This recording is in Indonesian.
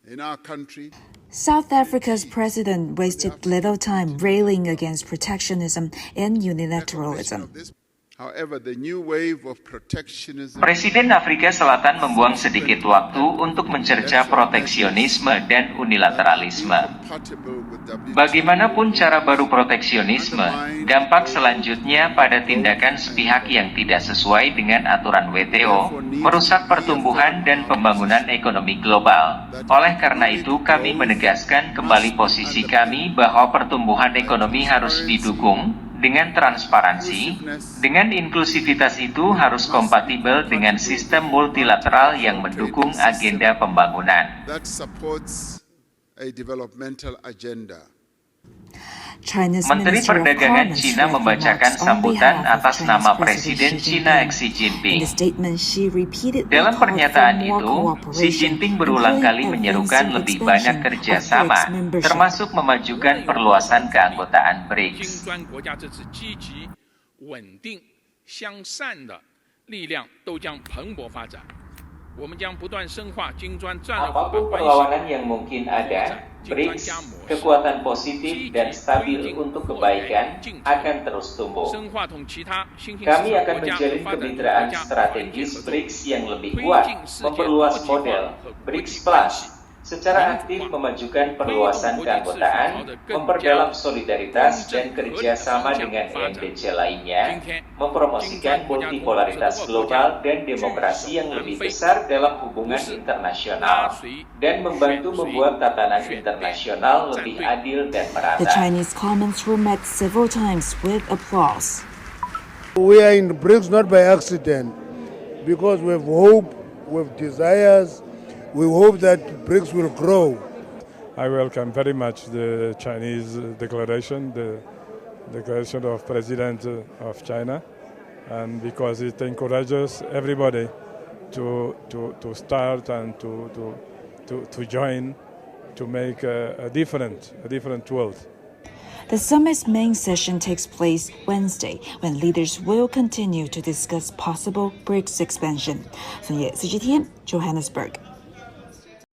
in our country. South Africa's president wasted little time railing against protectionism and unilateralism. However, the new wave of protectionism. Presiden Afrika Selatan membuang sedikit waktu untuk mencerca proteksionisme dan unilateralisme. Bagaimanapun cara baru proteksionisme, dampak selanjutnya pada tindakan sepihak yang tidak sesuai dengan aturan WTO, merusak pertumbuhan dan pembangunan ekonomi global. Oleh karena itu, kami menegaskan kembali posisi kami bahwa pertumbuhan ekonomi harus didukung dengan transparansi, dengan inklusivitas itu harus kompatibel dengan sistem multilateral yang mendukung agenda pembangunan. Menteri Perdagangan China membacakan sambutan atas nama Presiden China Xi Jinping. Dalam pernyataan itu, Xi Jinping berulang kali menyerukan lebih banyak kerjasama, termasuk memajukan perluasan keanggotaan BRICS. Apapun perlawanan yang mungkin ada, BRICS, kekuatan positif dan stabil untuk kebaikan, akan terus tumbuh. Kami akan menjalin kemitraan strategis BRICS yang lebih kuat, memperluas model BRICS Plus, secara aktif memajukan perluasan keanggotaan, memperdalam solidaritas dan kerjasama dengan NDC lainnya, mempromosikan multipolaritas global dan demokrasi yang lebih besar dalam hubungan internasional, dan membantu membuat tatanan internasional lebih adil dan merata. The Chinese comments were met several times with applause. We are in BRICS not by accident, because we have hope, we have desires. We hope that BRICS will grow. I welcome very much the Chinese declaration, the declaration of President of China, and because it encourages everybody to start and to join to make a different world. The summit's main session takes place Wednesday, when leaders will continue to discuss possible BRICS expansion. 孙烨 CGTN Johannesburg.